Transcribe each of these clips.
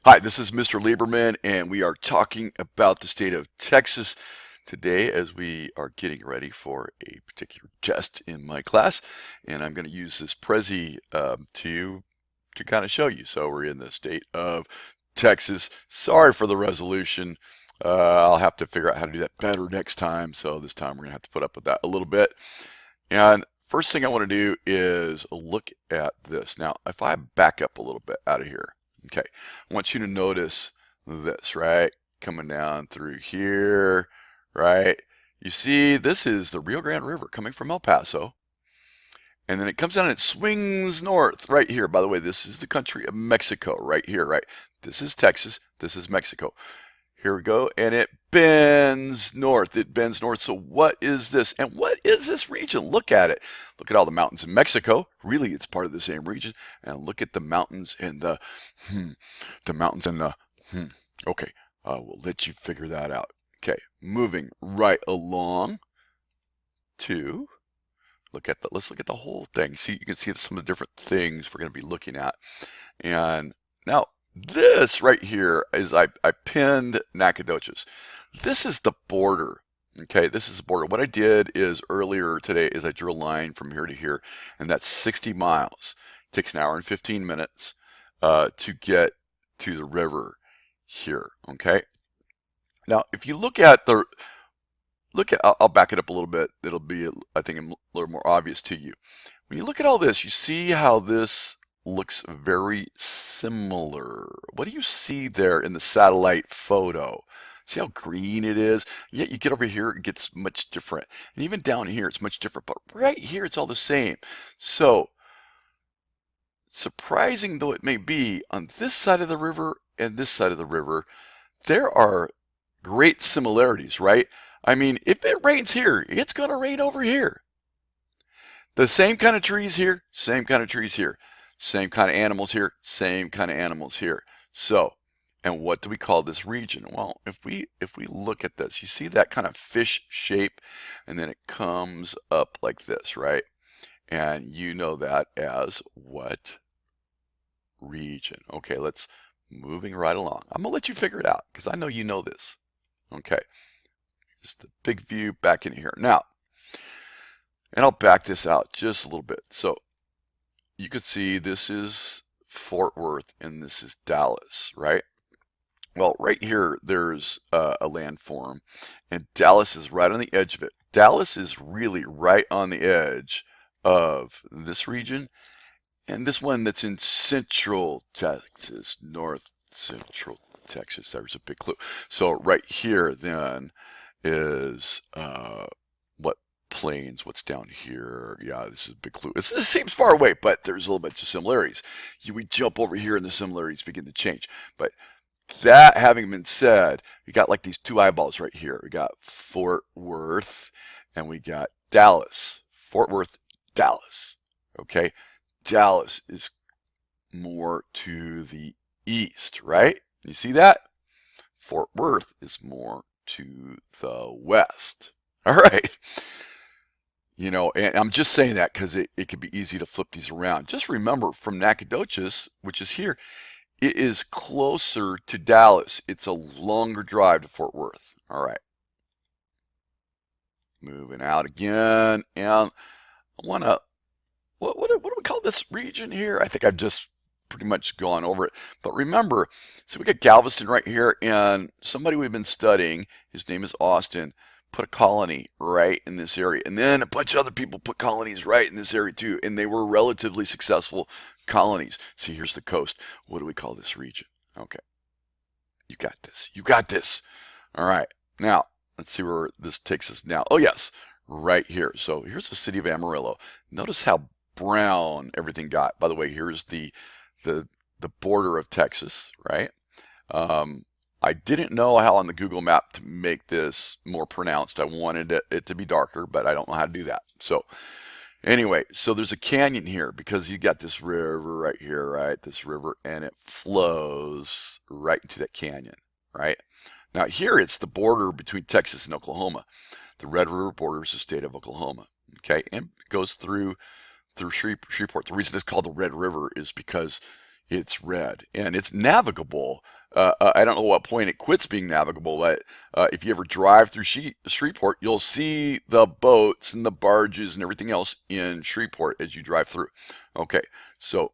Hi, this is Mr. Lieberman, and we are talking about the state of Texas today as we are getting ready for a particular test in my class. And I'm going to use this Prezi to kind of show you. So we're in the state of Texas. Sorry for the resolution. I'll have to figure out how to do that better next time. So this time we're going to have to put up with that a little bit. And first thing I want to do is look at this. Now, if I back up a little bit out of here, okay, I want you to notice this, right? Coming down through here, right? You see, this is the Rio Grande River coming from El Paso. And then it comes down and it swings north right here. By the way, this is the country of Mexico right here, right? This is Texas. This is Mexico. Here we go, and it bends north. It bends north. So what is this? And what is this region? Look at it. Look at all the mountains in Mexico. Really, it's part of the same region. And look at the mountains and the mountains and the Okay, we'll let you figure that out. Okay, moving right along to let's look at the whole thing. See, you can see some of the different things we're going to be looking at. And now this right here is I pinned Nacogdoches. This is the border. Okay, this is the border. What I did is earlier today is I drew a line from here to here, and that's 60 miles. It takes an hour and 15 minutes to get to the river here. Okay. Now, if you I'll back it up a little bit. It'll be, I think, a little more obvious to you. When you look at all this, you see how this looks very similar. What do you see there in the satellite photo? See how green it is? Yet you get over here, it gets much different. And even down here, it's much different. But right here, it's all the same. So, surprising though it may be, on this side of the river and this side of the river, there are great similarities, right? I mean, if it rains here, it's going to rain over here. The same kind of trees here, same kind of trees here. Same kind of animals here, same kind of animals here. So, and what do we call this region? Well, if we look at this, you see that kind of fish shape, and then it comes up like this, right? And you know that as what region? Okay, let's moving right along. I'm gonna let you figure it out because I know you know this. Okay, just the big view back in here now, and I'll back this out just a little bit. So you could see this is Fort Worth and this is Dallas, right? Well, right here, there's a landform, and Dallas is right on the edge of it. Dallas is really right on the edge of this region, and this one that's in central Texas, north central Texas. There's a big clue. So right here, then, is what plains, what's down here. Yeah, this is a big clue. It seems far away, but there's a little bit of similarities. We jump over here and the similarities begin to change. But that having been said, we got like these two eyeballs right here. We got Fort Worth and we got Dallas. Fort Worth, Dallas. Okay, Dallas is more to the east, right? You see that? Fort Worth is more to the west. All right. You know, and I'm just saying that because it could be easy to flip these around. Just remember from Nacogdoches, which is here, it is closer to Dallas. It's a longer drive to Fort Worth. All right. Moving out again. And I want to, what do we call this region here? I think I've just pretty much gone over it. But remember, so we got Galveston right here, and somebody we've been studying, his name is Austin, put a colony right in this area. And then a bunch of other people put colonies right in this area too. And they were relatively successful colonies. See, here's the coast. What do we call this region? Okay. You got this. You got this. All right. Now, let's see where this takes us now. Oh, yes. Right here. So here's the city of Amarillo. Notice how brown everything got. By the way, here's the border of Texas, right? I didn't know how on the Google map to make this more pronounced. I wanted it to be darker, but I don't know how to do that. So anyway, so there's a canyon here because you got this river right here, right? This river, and it flows right into that canyon, right? Now here it's the border between Texas and Oklahoma. The Red River borders the state of Oklahoma, okay? And it goes through Shreveport. The reason it's called the Red River is because It's red and it's navigable. I don't know what point it quits being navigable, but if you ever drive through Shreveport, you'll see the boats and the barges and everything else in Shreveport as you drive through. Okay, so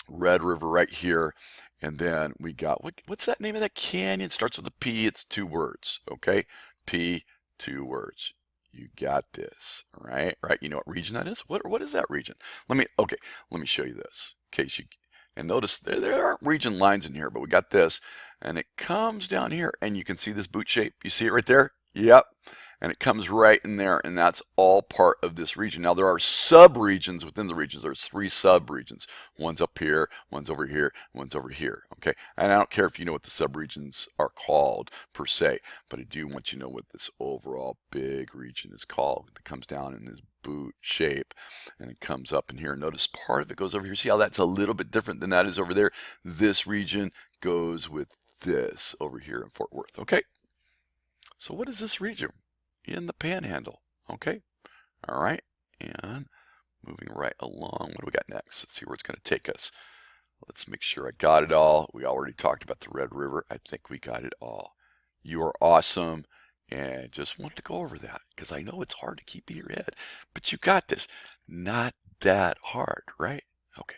Red River right here. And then we got, what's that name of that canyon? Starts with a P, it's 2 words, okay? P, 2 words. You got this, right? Right, you know what region that is? What is that region? Okay, let me show you this. In case you, and notice there aren't region lines in here, but we got this. And it comes down here, and you can see this boot shape. You see it right there? Yep. And it comes right in there, and that's all part of this region. Now, there are sub-regions within the regions. There's 3 sub-regions. One's up here, one's over here, one's over here, okay? And I don't care if you know what the sub-regions are called, per se, but I do want you to know what this overall big region is called. It comes down in this boot shape, and it comes up in here. Notice part of it goes over here. See how that's a little bit different than that is over there? This region goes with this over here in Fort Worth, okay? So what is this region? In the Panhandle, okay? All right, and moving right along, what do we got next? Let's see where it's going to take us. Let's make sure I got it all. We already talked about the Red River. I think we got it all. You are awesome, and just want to go over that because I know it's hard to keep in your head, but you got this. Not that hard, right? Okay.